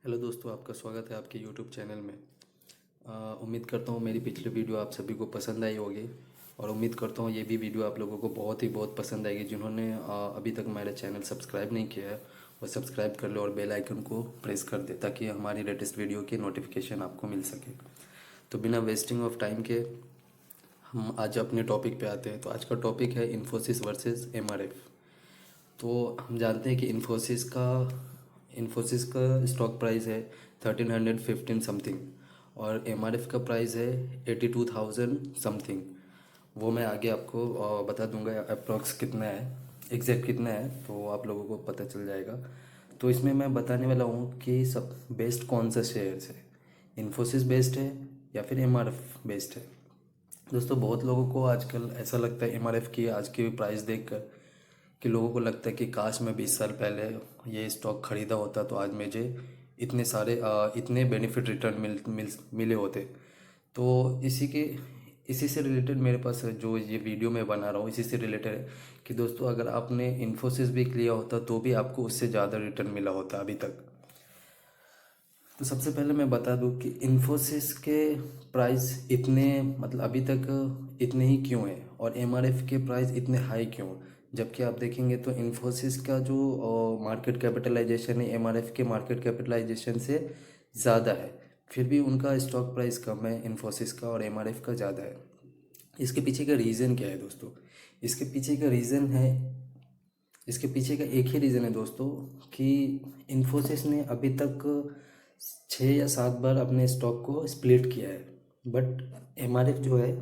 Hello दोस्तों, आपका स्वागत है आपके यूट्यूब चैनल में। उम्मीद करता हूँ मेरी पिछली वीडियो आप सभी को पसंद आई होगी और उम्मीद करता हूँ ये भी वीडियो आप लोगों को बहुत पसंद आएगी। जिन्होंने अभी तक मेरा चैनल सब्सक्राइब नहीं किया है वो सब्सक्राइब कर लो और बेल आइकन को प्रेस कर दे ताकि हमारी लेटेस्ट वीडियो की नोटिफिकेशन आपको मिल सके। तो बिना वेस्टिंग ऑफ टाइम के हम आज अपने टॉपिक पे आते हैं। तो आज का टॉपिक है इन्फोसिस वर्सेस एमआरएफ। तो हम जानते हैं कि इन्फोसिस का स्टॉक प्राइस है 1315 समथिंग और एमआरएफ का प्राइस है 82,000 समथिंग। वो मैं आगे आपको बता दूंगा अप्रॉक्स कितना है, एग्जैक्ट कितना है, तो आप लोगों को पता चल जाएगा। तो इसमें मैं बताने वाला हूँ कि सब बेस्ट कौन सा शेयर्स है, इन्फोसिस बेस्ट है या फिर एमआरएफ बेस्ट है। दोस्तों, बहुत लोगों को आजकल ऐसा लगता है एमआरएफ की आज की प्राइस देखकर कि लोगों को लगता है कि काश मैं 20 साल पहले ये स्टॉक ख़रीदा होता तो आज मुझे इतने बेनिफिट रिटर्न मिले होते। तो इसी से रिलेटेड मेरे पास जो ये वीडियो मैं बना रहा हूँ इसी से रिलेटेड है कि दोस्तों अगर आपने इन्फोसिस भी लिया होता तो भी आपको उससे ज़्यादा रिटर्न मिला होता अभी तक। तो सबसे पहले मैं बता दूं कि इन्फोसिस के प्राइस इतने मतलब अभी तक इतने ही क्यों हैं और एमआरएफ के प्राइस इतने हाई क्यों। जबकि आप देखेंगे तो इन्फोसिस का जो मार्केट कैपिटलाइजेशन है एमआरएफ के मार्केट कैपिटलाइजेशन से ज़्यादा है, फिर भी उनका स्टॉक प्राइस कम है इन्फोसिस का और एमआरएफ का ज़्यादा है। इसके पीछे का रीज़न क्या है दोस्तों? इसके पीछे का रीज़न है इसके पीछे का एक ही रीज़न है दोस्तों कि इन्फोसिस ने अभी तक 6 या 7 बार अपने स्टॉक को स्प्लिट किया है, बट एमआरएफ जो है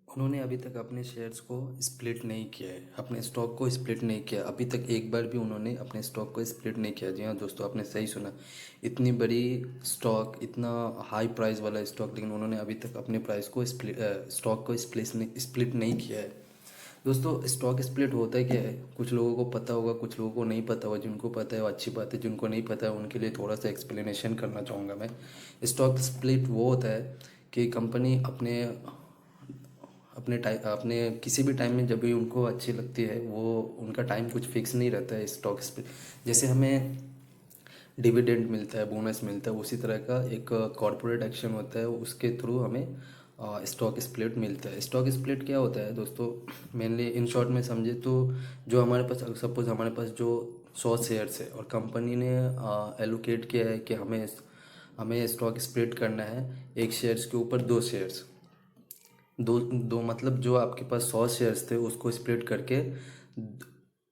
उन्होंने अभी तक अपने शेयर्स को स्प्लिट नहीं किया है, अपने स्टॉक को स्प्लिट नहीं किया। अभी तक एक बार भी उन्होंने अपने स्टॉक को स्प्लिट नहीं किया। जी हाँ दोस्तों, आपने सही सुना। इतनी बड़ी स्टॉक, इतना हाई प्राइस वाला स्टॉक, लेकिन उन्होंने अभी तक अपने प्राइस को स्टॉक को स्प्लिट नहीं किया है। दोस्तों, स्टॉक स्प्लिट होता है क्या है, कुछ लोगों को पता होगा, कुछ लोगों को नहीं पता होगा। जिनको पता है वो अच्छी बात है, जिनको नहीं पता है उनके लिए थोड़ा सा एक्सप्लेनेशन करना चाहूँगा मैं। स्टॉक स्प्लिट वो होता है कि कंपनी अपने किसी भी टाइम में जब भी उनको अच्छी लगती है, वो उनका टाइम कुछ फिक्स नहीं रहता है स्टॉक स्प्लिट। जैसे हमें डिविडेंड मिलता है, बोनस मिलता है, उसी तरह का एक कॉरपोरेट एक्शन होता है, उसके थ्रू हमें स्टॉक स्प्लिट मिलता है। स्टॉक स्प्लिट क्या होता है दोस्तों, मेनली इन शॉर्ट में समझे तो जो हमारे पास सपोज हमारे पास जो 100 शेयर्स है और कंपनी ने एलोकेट किया है कि हमें हमें स्टॉक स्प्लिट करना है एक शेयर्स के ऊपर 2 शेयर्स। दो दो मतलब जो आपके पास 100 शेयर्स थे उसको स्प्लिट करके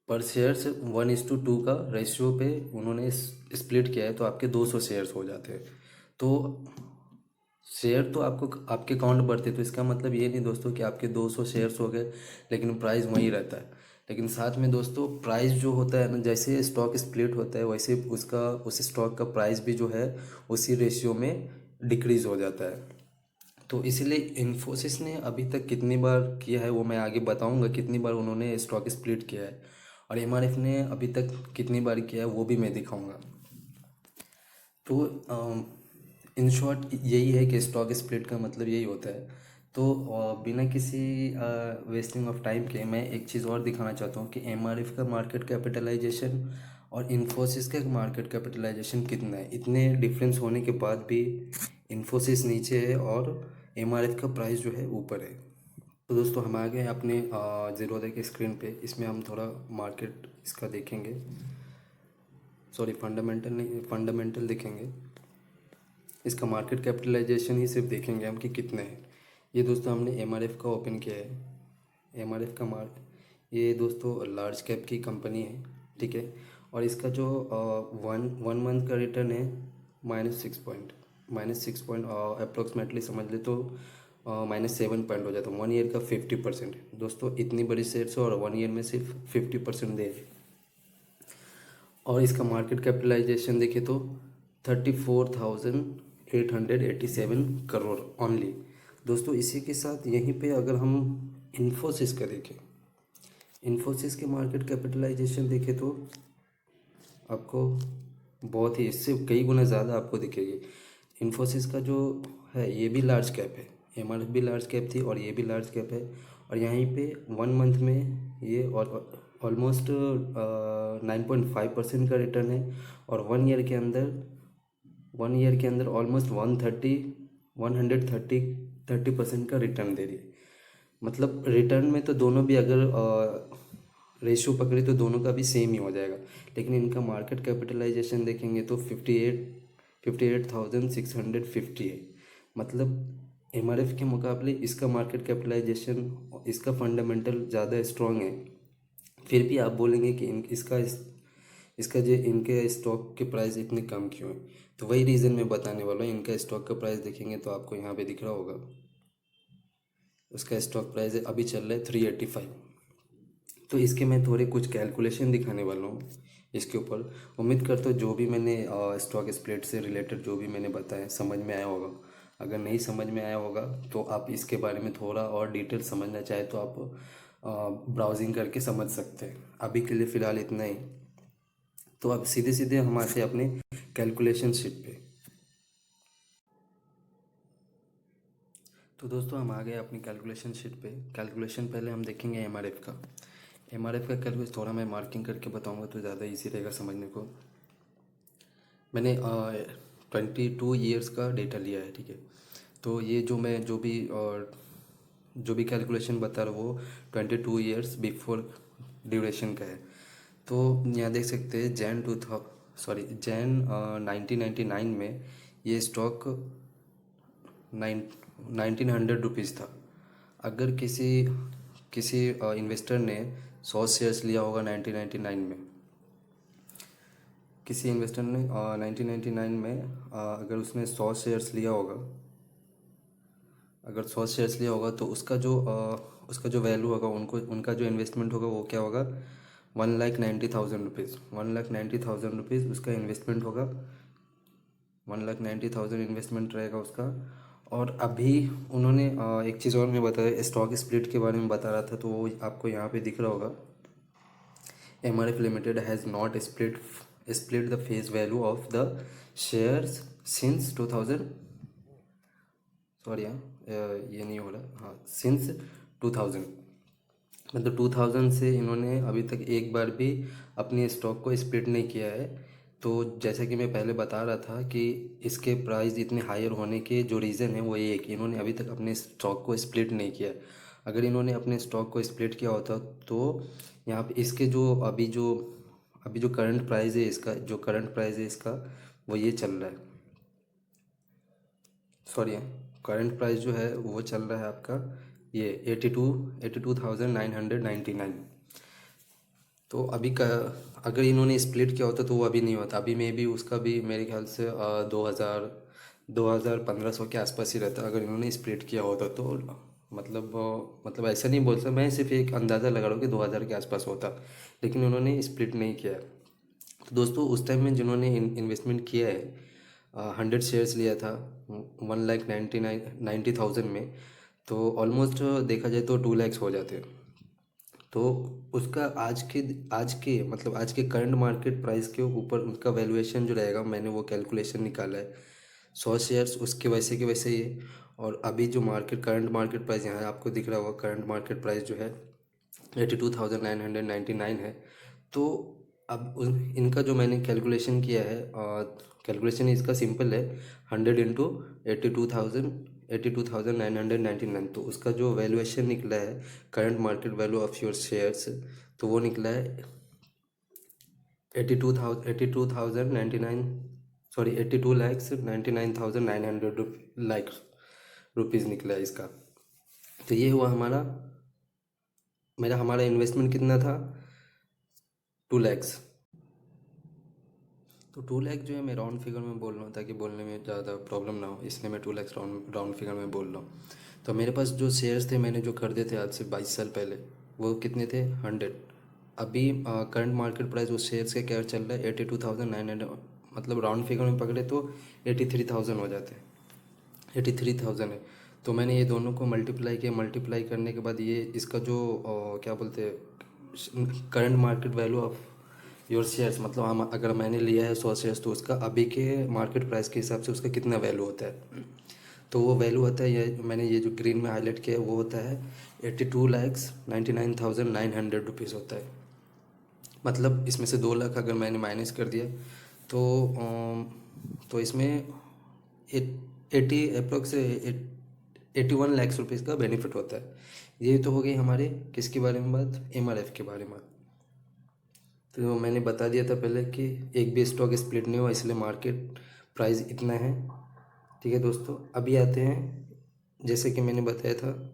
पर शेयर्स 1:2 का रेशियो पे उन्होंने स्प्लिट किया है, तो आपके 200 शेयर्स हो जाते हैं। तो शेयर तो आपको आपके अकाउंट बढ़ते, तो इसका मतलब ये नहीं दोस्तों कि आपके 200 शेयर्स हो गए लेकिन प्राइस वहीं रहता है। लेकिन साथ में दोस्तों प्राइस जो होता है ना, जैसे स्टॉक स्प्लिट होता है वैसे उसका उस स्टॉक का प्राइस भी जो है उसी रेशियो में डिक्रीज हो जाता है। तो इसीलिए इन्फोसिस ने अभी तक कितनी बार किया है वो मैं आगे बताऊंगा, कितनी बार उन्होंने स्टॉक स्प्लिट किया है, और एमआरएफ ने अभी तक कितनी बार किया है वो भी मैं दिखाऊंगा। तो इन शॉर्ट यही है कि स्टॉक स्प्लिट का मतलब यही होता है। तो बिना किसी वेस्टिंग ऑफ टाइम के मैं एक चीज़ और दिखाना चाहता हूँ कि एमआरएफ का मार्केट कैपिटलाइजेशन और इन्फोसिस का मार्केट कैपिटलाइजेशन कितना है। इतने डिफरेंस होने के बाद भी इन्फोसिस नीचे है और एमआरएफ का प्राइस जो है ऊपर है। तो दोस्तों हम आ गए अपने ज़ीरोधा के स्क्रीन पे। इसमें हम थोड़ा मार्केट इसका देखेंगे, सॉरी फंडामेंटल नहीं, फंडामेंटल देखेंगे। इसका मार्केट कैपिटलाइजेशन ही सिर्फ देखेंगे हम कि कितने हैं। ये दोस्तों हमने एमआरएफ का ओपन किया है। एमआरएफ का ये दोस्तों लार्ज कैप की कंपनी है, ठीक है। और इसका जो वन मंथ का रिटर्न है -6 पॉइंट अप्रोक्सीमेटली समझ ले तो -7 पॉइंट हो जाता है। 1 ईयर का 50%। दोस्तों इतनी बड़ी शेयर्स और 1 ईयर में सिर्फ 50% दे रही। और इसका मार्केट कैपिटलाइजेशन देखें तो 34,887 करोड़ ओनली। दोस्तों इसी के साथ यहीं पे अगर हम इन्फोसिस का देखें, इन्फोसिस के मार्केट कैपिटलाइजेशन देखें तो आपको बहुत ही इससे कई गुना ज़्यादा आपको दिखेगी। इन्फोसिस का जो है ये भी लार्ज कैप है, एमआरएफ भी लार्ज कैप थी और ये भी लार्ज कैप है। और यहीं पे 1 मंथ में ये और ऑलमोस्ट 9.5% का रिटर्न है। और 1 ईयर के अंदर ऑलमोस्ट 130% का रिटर्न दे रही है। मतलब रिटर्न में तो दोनों भी अगर रेशियो पकड़े तो दोनों का भी सेम ही हो जाएगा। लेकिन इनका मार्केट कैपिटलाइजेशन देखेंगे तो 58,650 है। मतलब एमआरएफ के मुकाबले इसका मार्केट कैपिटलाइजेशन, इसका फंडामेंटल ज़्यादा स्ट्रांग है। फिर भी आप बोलेंगे कि इसका जो इनके स्टॉक के प्राइस इतने कम क्यों है, तो वही रीज़न मैं बताने वाला हूँ। इनका स्टॉक का प्राइस देखेंगे तो आपको यहाँ पे दिख रहा होगा, उसका स्टॉक प्राइस अभी चल रहा है 385। तो इसके मैं थोड़े कुछ कैलकुलेशन दिखाने वाला हूँ इसके ऊपर। उम्मीद करता हूँ जो भी मैंने स्टॉक स्प्लिट से रिलेटेड जो भी मैंने बताया समझ में आया होगा। अगर नहीं समझ में आया होगा तो आप इसके बारे में थोड़ा और डिटेल समझना चाहे तो आप ब्राउजिंग करके समझ सकते हैं। अभी के लिए फ़िलहाल इतना ही। तो अब सीधे सीधे हम आते हैं अपने कैलकुलेशन शीट पे। तो दोस्तों हम आ गए अपनी कैलकुलेशन शीट पे। कैलकुलेशन पहले हम देखेंगे एमआरएफ का। एमआरएफ का कैलकुलेशन थोड़ा मैं मार्किंग करके बताऊंगा तो ज़्यादा इजी रहेगा समझने को। मैंने 22 ईयर्स का डेटा लिया है, ठीक है। तो ये जो मैं जो भी कैलकुलेशन बता रहा हूँ वो 22 ईयर्स बिफोर ड्यूरेशन का है। तो यहाँ देख सकते हैं जैन 1999 में ये स्टॉक 1900 रुपीज़ था। अगर किसी किसी इन्वेस्टर ने 100 शेयर्स लिया होगा 1999 में, किसी इन्वेस्टर ने 1999 में अगर उसने 100 शेयर्स लिया होगा, अगर 100 शेयर्स लिया होगा तो उसका जो वैल्यू होगा, उनका जो इन्वेस्टमेंट होगा वो क्या होगा, 1,90,000 रुपीज़। 1,90,000 रुपीज़ उसका इन्वेस्टमेंट होगा। 1,90,000 इन्वेस्टमेंट रहेगा उसका। और अभी उन्होंने एक चीज़ और मैं बताया, स्टॉक स्प्लिट के बारे में बता रहा था, तो वो आपको यहाँ पे दिख रहा होगा। MRF Limited has not split the face value of the shares since 2000, sorry ये नहीं हो रहा, हाँ, सिंस 2000। मतलब 2000 से इन्होंने अभी तक एक बार भी अपनी स्टॉक को स्प्लिट नहीं किया है। तो जैसा कि मैं पहले बता रहा था कि इसके प्राइस इतने हायर होने के जो रीज़न है वो ये है कि इन्होंने अभी तक अपने स्टॉक को स्प्लिट नहीं किया है। अगर इन्होंने अपने स्टॉक को स्प्लिट किया होता तो यहाँ पे इसके जो करंट प्राइस है इसका वो ये चल रहा है, सॉरी, करंट प्राइस जो है वो चल रहा है आपका ये 82,999। तो अगर इन्होंने स्प्लिट किया होता तो वो अभी नहीं होता। अभी में भी उसका भी मेरे ख्याल से 2,000 के आसपास ही रहता अगर इन्होंने स्प्लिट किया होता तो। मतलब ऐसा नहीं बोल सकता, मैं सिर्फ एक अंदाज़ा लगा रहा हूँ कि 2,000 के आसपास होता, लेकिन उन्होंने स्प्लिट नहीं किया है। तो दोस्तों उस टाइम में जिन्होंने इन्वेस्टमेंट किया है, 100 शेयर्स लिया था 1,90,000 में, तो ऑलमोस्ट देखा जाए तो 2 लाख हो जाते हैं। तो उसका आज के करंट मार्केट प्राइस के ऊपर उनका वैल्यूएशन जो रहेगा, मैंने वो कैलकुलेशन निकाला है। 100 शेयर्स उसके वैसे के वैसे ही है। और अभी जो करंट मार्केट प्राइस यहाँ आपको दिख रहा होगा, करंट मार्केट प्राइस जो है 82,999 है। तो अब इनका जो मैंने कैलकुलेशन किया है, कैलकुलेशन इसका सिंपल है, 100 इंटू 82,999। तो उसका जो वैल्यूएशन निकला है, current market value of your shares, तो वो निकला है 82,099, सॉरी 82,99,900 लाख रुपीज़ निकला है इसका। तो ये हुआ हमारा इन्वेस्टमेंट कितना था, 2 लाख। तो 2 लाख जो है मैं राउंड फिगर में बोल रहा हूँ ताकि बोलने में ज़्यादा प्रॉब्लम ना हो, इसलिए मैं 2 लाख राउंड फिगर में बोल रहा हूँ। तो मेरे पास जो शेयर्स थे मैंने जो खरीदे थे आज से 22 साल पहले, वो कितने थे, 100। अभी करंट मार्केट प्राइस उस शेयर्स का क्या चल रहा है, 82,900। मतलब राउंड फिगर में पकड़े तो 83,000 हो जाते हैं, 83,000 है। तो मैंने ये दोनों को मल्टीप्लाई किया, मल्टीप्लाई करने के बाद ये इसका जो क्या बोलते हैं, current market value of your shares, मतलब हम अगर मैंने लिया है 100 शेयर्स तो उसका अभी के मार्केट प्राइस के हिसाब से उसका कितना वैल्यू होता है। तो वो वैल्यू होता है, ये जो ग्रीन में हाईलाइट किया है वो होता है 82,99,900 रुपीज़ होता है। मतलब इसमें से 2 लाख अगर मैंने माइनस कर दिया तो इसमें 81 लाख रुपीज़ का बेनिफिट होता है। ये तो हो गई हमारे किसके बारे में बात, एमआरएफ के बारे में। तो मैंने बता दिया था पहले कि एक भी स्टॉक स्प्लिट नहीं हुआ, इसलिए मार्केट प्राइस इतना है। ठीक है दोस्तों, अभी आते हैं, जैसे कि मैंने बताया था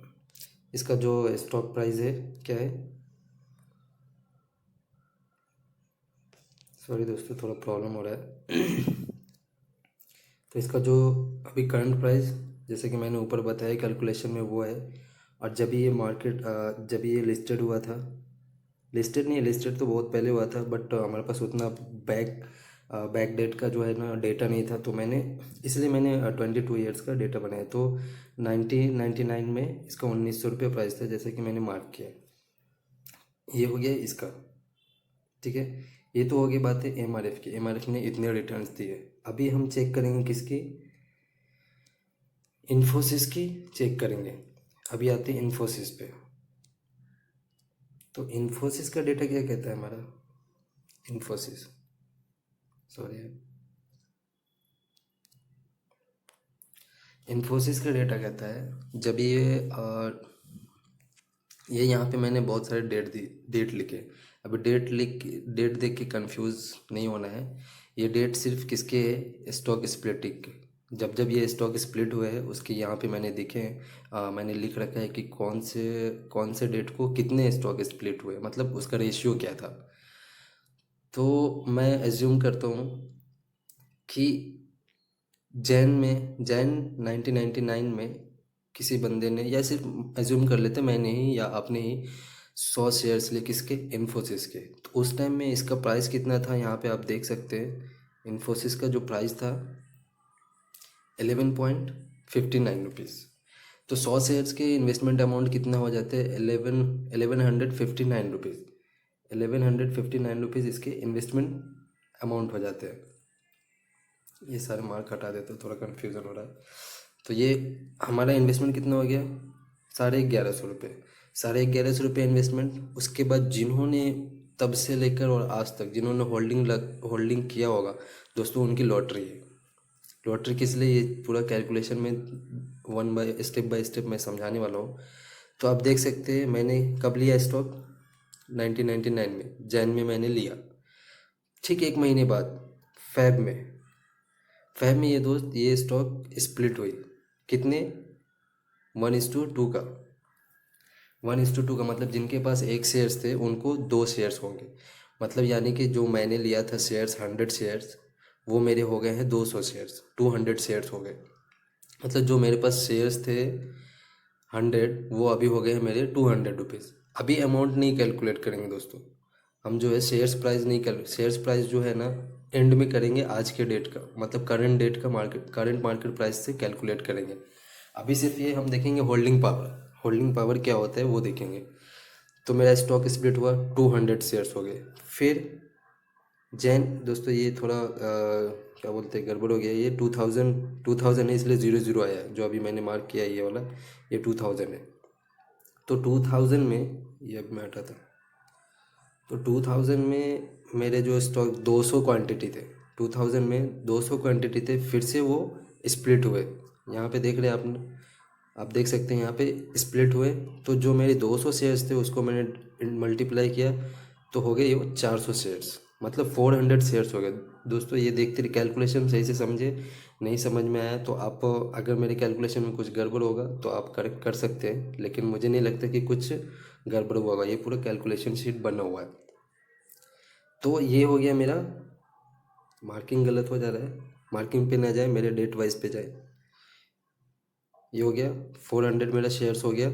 इसका जो स्टॉक प्राइस है क्या है, सॉरी दोस्तों थोड़ा प्रॉब्लम हो रहा है। तो इसका जो अभी करंट प्राइस, जैसे कि मैंने ऊपर बताया कैलकुलेशन में, वो है। और जब ये लिस्टेड हुआ था, लिस्टेड नहीं, लिस्टेड तो बहुत पहले हुआ था, बट हमारे पास उतना बैक बैक डेट का जो है ना डेटा नहीं था, तो इसलिए मैंने 22 ईयर्स का डेटा बनाया। तो 1999 में इसका 1900 रुपये प्राइस था, जैसे कि मैंने मार्क किया। ये हो गया इसका। ठीक है, ये तो हो गई बात है एमआरएफ की, एमआरएफ ने इतने रिटर्न्स दिए। अभी हम चेक करेंगे किसकी, इन्फोसिस की चेक करेंगे। अभी आते हैं इन्फोसिस पे। तो इन्फोसिस का डेटा क्या कहता है हमारा, इन्फोसिस, सॉरी, इन्फोसिस का डेटा कहता है जब ये यहाँ पे मैंने बहुत सारे डेट लिखे। अभी डेट देख के कंफ्यूज नहीं होना है। ये डेट सिर्फ किसके है, स्टॉक स्प्लिटिंग के। जब जब ये स्टॉक स्प्लिट हुए हैं उसके यहाँ पे मैंने दिखे हैं, मैंने लिख रखा है कि कौन से डेट को कितने स्टॉक स्प्लिट हुए, मतलब उसका रेशियो क्या था। तो मैं एज्यूम करता हूँ कि जैन 1999 में किसी बंदे ने, या सिर्फ एज्यूम कर लेते मैंने ही या आपने ही, 100 शेयर्स लिए किसके, इन्फोसिस के। तो उस टाइम में इसका प्राइस कितना था, यहाँ पे आप देख सकते हैं। इन्फोसिस का जो प्राइस था 11.59 रुपीज़। तो 100 शेयर्स के इन्वेस्टमेंट अमाउंट कितना हो जाते हैं, 1159 रुपीज़। 1159 रुपीज़ इसके इन्वेस्टमेंट अमाउंट हो जाते हैं। ये सारे मार्क हटा देते, थोड़ा कन्फ्यूज़न हो रहा है। तो ये हमारा इन्वेस्टमेंट कितना हो गया, 1150 रुपये। 1150 रुपये इन्वेस्टमेंट। उसके बाद जिन्होंने तब से लेकर और आज तक जिन्होंने होल्डिंग किया होगा दोस्तों, उनकी लॉटरी है। लॉटरी किस लिए, ये पूरा कैलकुलेशन में स्टेप बाय स्टेप मैं समझाने वाला हूँ। तो आप देख सकते हैं मैंने कब लिया स्टॉक, 1999 में, जैन में मैंने लिया। ठीक 1 महीने बाद फैब में ये स्टॉक स्प्लिट हुई। कितने, 1:2 का। 1:2 का मतलब जिनके पास 1 शेयर्स थे उनको 2 शेयर्स होंगे। मतलब यानी कि जो मैंने लिया था शेयर्स, 100 शेयर्स, वो मेरे हो गए हैं 200 शेयर्स, 200 शेयर्स हो गए। मतलब जो मेरे पास शेयर्स थे 100, वो अभी हो गए हैं मेरे 200 रुपीज़। अभी अमाउंट नहीं कैलकुलेट करेंगे दोस्तों, हम जो है शेयर्स प्राइस जो है ना एंड में करेंगे, आज के डेट का, मतलब करंट मार्केट प्राइस से कैलकुलेट करेंगे। अभी सिर्फ ये हम देखेंगे होल्डिंग पावर क्या होता है वो देखेंगे। तो मेरा स्टॉक स्प्लिट हुआ, 200 शेयर्स हो गए। फिर जैन दोस्तों, ये थोड़ा क्या बोलते हैं, गड़बड़ हो गया। ये 2000 है, इसलिए 00 आया है। जो अभी मैंने मार्क किया है ये वाला, ये 2000 है। तो 2000 में, ये अब मैं हटा था, तो 2000 में मेरे जो स्टॉक 200 क्वांटिटी थे, 2000 में 200 क्वांटिटी थे, फिर से वो स्प्लिट हुए। यहाँ पे देख रहे हैं आप देख सकते हैं यहाँ पे स्प्लिट हुए। तो जो मेरे 200 शेयर्स थे उसको मैंने मल्टीप्लाई किया, तो हो गए ये 400 शेयर्स, मतलब 400 शेयर्स हो गए। दोस्तों ये देखते रहिए, कैलकुलेशन सही से समझे। नहीं समझ में आया तो आप, अगर मेरे कैलकुलेशन में कुछ गड़बड़ होगा तो आप करेक्ट कर सकते हैं, लेकिन मुझे नहीं लगता कि कुछ गड़बड़ हुआ होगा। ये पूरा कैलकुलेशन शीट बना हुआ है। तो ये हो गया मेरा, मार्किंग गलत हो जा रहा है, मार्किंग पे ना जाए, मेरे डेट वाइज पे जाए। ये हो गया 400 मेरा शेयर्स हो गया।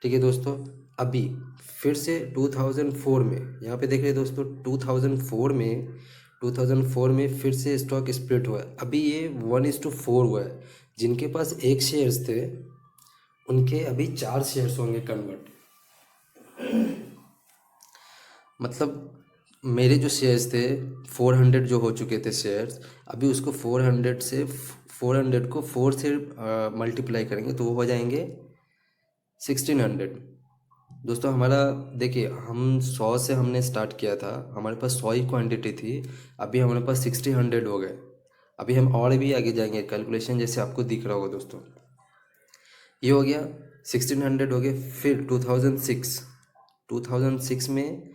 ठीक है दोस्तों, अभी फिर से 2004 में, यहाँ पे देख रहे हैं दोस्तों, 2004 में फिर से स्टॉक स्प्लिट हुआ है। अभी ये 1:4 हुआ है। जिनके पास 1 शेयर्स थे उनके अभी 4 शेयर्स होंगे कन्वर्ट। मतलब मेरे जो शेयर्स थे 400 जो हो चुके थे शेयर्स, अभी उसको 400 को 4 से मल्टीप्लाई करेंगे तो वो हो जाएंगे 1600। दोस्तों हमारा, देखिए हम 100 से हमने स्टार्ट किया था, हमारे पास 100 ही क्वांटिटी थी। अभी हमारे पास 60 100 हो गए। अभी हम और भी आगे जाएंगे, कैलकुलेशन जैसे आपको दिख रहा होगा दोस्तों। ये हो गया, 1600 हो गए। फिर 2006 में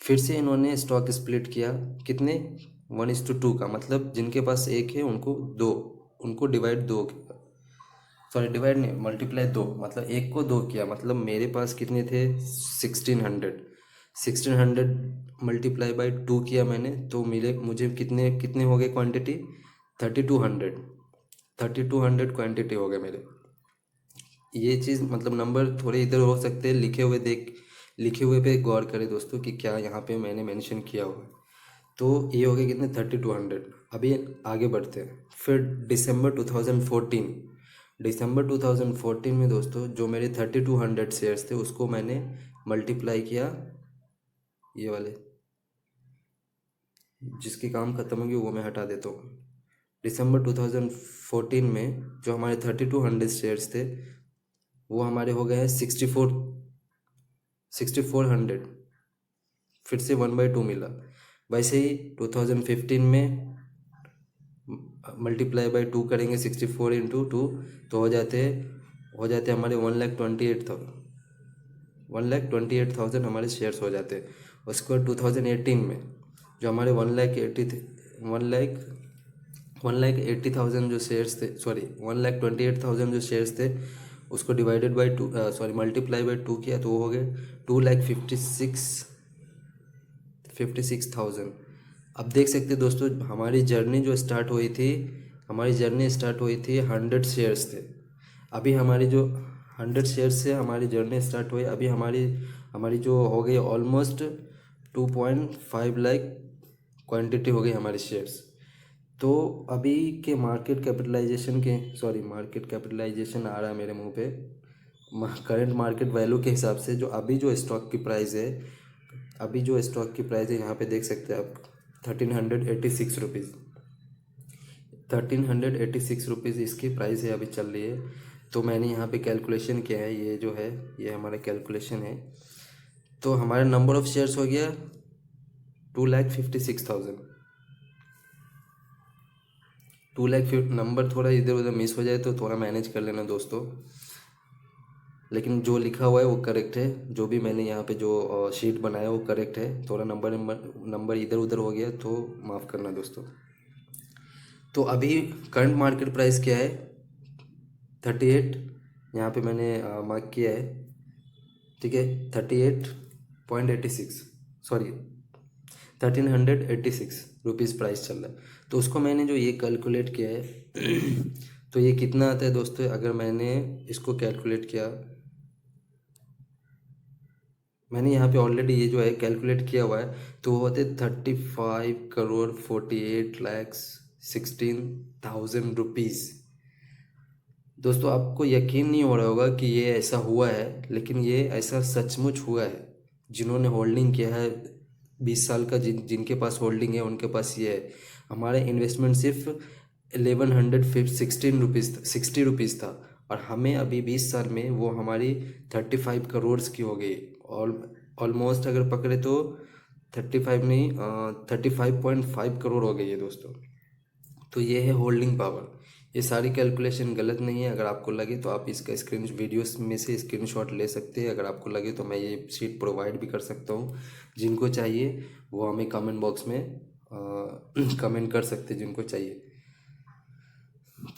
फिर से इन्होंने स्टॉक स्प्लिट किया। कितने? 1:2 का, मतलब जिनके पास एक है उनको दो, उनको डिवाइड दो, सॉरी डिवाइड नहीं, मल्टीप्लाई दो, मतलब एक को दो किया। मतलब मेरे पास कितने थे? 1600। 1600 मल्टीप्लाई बाई 2 किया मैंने, तो मिले मुझे कितने कितने हो गए क्वांटिटी? 3200। 3200 क्वांटिटी हो गए मेरे। ये चीज़ मतलब नंबर थोड़े इधर हो सकते हैं, लिखे हुए पे गौर करें दोस्तों कि क्या यहाँ पे मैंने मेंशन किया हुआ है। तो ये हो गए कितने? 3200। अभी आगे बढ़ते हैं। फिर दिसंबर 2014 में दोस्तों, जो मेरे 3200 शेयर्स थे उसको मैंने मल्टीप्लाई किया, ये वाले जिसकी काम ख़त्म होगी वो मैं हटा देता हूँ। दिसंबर 2014 में जो हमारे 3200 शेयर्स थे वो हमारे हो गए हैं 6400। फिर से 1/2 मिला। वैसे ही 2015 में मल्टीप्लाई बाई 2 करेंगे, 64 × 2, तो हो जाते हमारे 1,28,000 हमारे शेयर्स हो जाते हैं। उसके बाद 2018 में जो हमारे 1,80,000 थे, 1,80,000 जो शेयर्स थे, सॉरी 1,28,000 जो शेयर्स थे, उसको divided by 2, sorry multiply by 2 किया, तो वो हो गए 2,56,000। अब देख सकते हैं दोस्तों, हमारी जर्नी स्टार्ट हुई थी 100 शेयर्स थे। अभी हमारी जो 100 शेयर्स से हमारी जर्नी स्टार्ट हुई, अभी हमारी हमारी जो हो गई ऑलमोस्ट 2.5 लाख क्वांटिटी हो गई हमारे शेयर्स। तो अभी के मार्केट कैपिटलाइजेशन आ रहा है मेरे मुंह पे, करंट मार्केट वैल्यू के हिसाब से, जो अभी जो स्टॉक की प्राइस है, यहाँ पे देख सकते हैं आप, 1386 रुपीज़। 1386 रुपीज़ इसकी प्राइस है, अभी चल रही है। तो मैंने यहाँ पे कैलकुलेशन किया है, ये जो है ये हमारा कैलकुलेशन है। तो हमारा नंबर ऑफ शेयर्स हो गया 2,56,000। 2 लाख, नंबर थोड़ा इधर उधर मिस हो जाए तो थोड़ा मैनेज कर लेना दोस्तों, लेकिन जो लिखा हुआ है वो करेक्ट है। जो भी मैंने यहाँ पे जो शीट बनाया वो करेक्ट है। थोड़ा नंबर इधर उधर हो गया तो माफ़ करना दोस्तों। तो अभी करंट मार्केट प्राइस क्या है? 38, यहाँ पे मैंने मार्क किया है, ठीक है, 38.86, सॉरी 1386 रुपीज़ प्राइस चल रहा है। तो उसको मैंने जो ये कैलकुलेट किया है तो ये कितना आता है दोस्तों? अगर मैंने इसको कैलकुलेट किया, मैंने यहाँ पे ऑलरेडी ये जो है कैलकुलेट किया हुआ है, तो वो होते 35,48,16,000 रुपीज़। दोस्तों आपको यकीन नहीं हो रहा होगा कि ये ऐसा हुआ है, लेकिन ये ऐसा सचमुच हुआ है। जिन्होंने होल्डिंग किया है 20 साल का, जिनके पास होल्डिंग है उनके पास ये है। हमारा इन्वेस्टमेंट सिर्फ 1116 रुपीज़ था, और हमें अभी 20 साल में वो हमारी 35 करोड़ की हो गई। ऑल ऑलमोस्ट अगर पकड़े तो 35 नहीं, 35.5 करोड़ हो गई है दोस्तों। तो ये है होल्डिंग पावर। ये सारी कैलकुलेशन गलत नहीं है। अगर आपको लगे तो आप इसका वीडियोस में से स्क्रीनशॉट ले सकते हैं। अगर आपको लगे तो मैं ये शीट प्रोवाइड भी कर सकता हूँ। जिनको चाहिए वो हमें कमेंट बॉक्स में कमेंट कर सकते हैं, जिनको चाहिए।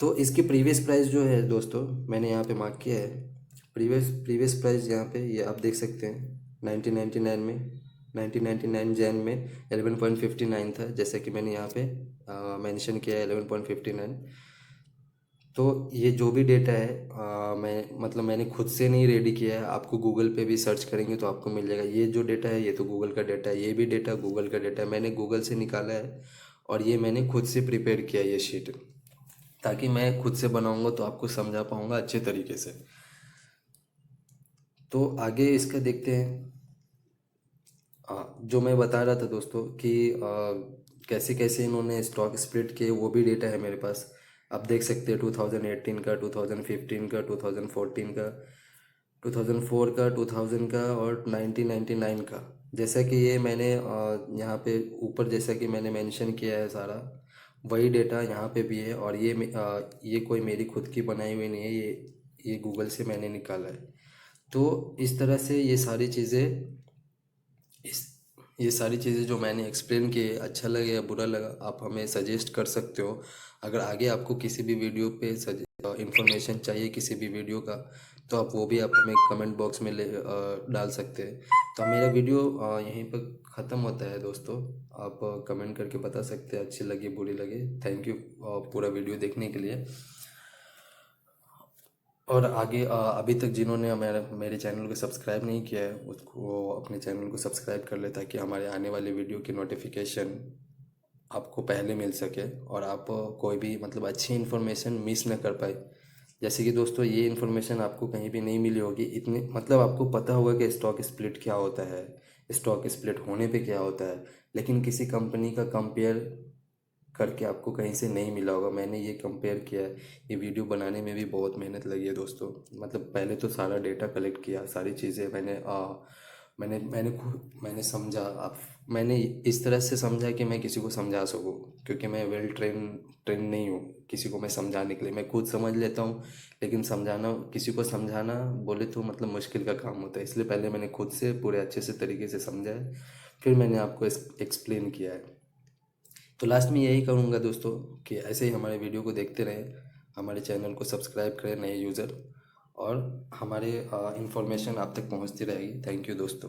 तो इसकी प्रीवियस प्राइस जो है दोस्तों, मैंने यहाँ पे मार्क किया है। प्रीवियस प्राइस यहाँ पे ये आप देख सकते हैं, 1999 जैन में 11.59 था, जैसे कि मैंने यहाँ पे मेंशन किया है 11.59। तो ये जो भी डेटा है, मैंने खुद से नहीं रेडी किया है। आपको गूगल पे भी सर्च करेंगे तो आपको मिल जाएगा। ये जो डेटा है ये तो गूगल का डेटा है, ये भी डेटा गूगल का डेटा है, मैंने गूगल से निकाला है। और ये मैंने खुद से प्रिपेयर किया है ये शीट, ताकि मैं खुद से बनाऊंगा तो आपको समझा पाऊंगा अच्छे तरीके से। तो आगे इसका देखते हैं। जो मैं बता रहा था दोस्तों कि कैसे कैसे इन्होंने स्टॉक स्प्लिट किए, वो भी डेटा है मेरे पास। आप देख सकते हैं 2018 का, 2015 का, 2014 का, 2004 का, 2000 का और 1999 का। जैसा कि ये मैंने यहाँ पे ऊपर जैसा कि मैंने मेंशन किया है सारा, वही डेटा यहाँ पे भी है। और ये कोई मेरी खुद की बनाई हुई नहीं है, ये गूगल से मैंने निकाला है। तो इस तरह से इस ये सारी चीज़ें जो मैंने एक्सप्लेन की, अच्छा लगे या बुरा लगा, आप हमें सजेस्ट कर सकते हो। अगर आगे आपको किसी भी वीडियो पे इंफॉर्मेशन चाहिए किसी भी वीडियो का, तो आप हमें कमेंट बॉक्स में डाल सकते हैं। तो मेरा वीडियो यहीं पर ख़त्म होता है दोस्तों। आप कमेंट करके बता सकते हैं अच्छी लगी बुरी लगे। थैंक यू पूरा वीडियो देखने के लिए। और आगे अभी तक जिन्होंने मेरे चैनल को सब्सक्राइब नहीं किया है, उसको अपने चैनल को सब्सक्राइब कर ले, ताकि हमारे आने वाले वीडियो की नोटिफिकेशन आपको पहले मिल सके और आप कोई भी मतलब अच्छी इन्फॉर्मेशन मिस न कर पाए। जैसे कि दोस्तों, ये इन्फॉर्मेशन आपको कहीं भी नहीं मिली होगी इतनी, मतलब आपको पता होगा कि स्टॉक स्प्लिट क्या होता है, स्टॉक स्प्लिट होने पे क्या होता है, लेकिन किसी कंपनी का कंपेयर करके आपको कहीं से नहीं मिला होगा। मैंने ये कंपेयर किया है। ये वीडियो बनाने में भी बहुत मेहनत लगी है दोस्तों। मतलब पहले तो सारा डेटा कलेक्ट किया, सारी चीज़ें मैंने समझा। आप मैंने इस तरह से समझा कि मैं किसी को समझा सकूं, क्योंकि मैं ट्रेन नहीं हूँ किसी को मैं समझाने के लिए। मैं खुद समझ लेता हूँ, लेकिन किसी को समझाना बोले तो मतलब मुश्किल का काम होता है। इसलिए पहले मैंने खुद से पूरे अच्छे से तरीके से समझा है, फिर मैंने आपको एक्सप्लेन किया है। तो लास्ट में यही कहूँगा दोस्तों कि ऐसे ही हमारे वीडियो को देखते रहें, हमारे चैनल को सब्सक्राइब करें नए यूज़र, और हमारे इंफॉर्मेशन आप तक पहुँचती रहेगी। थैंक यू दोस्तों।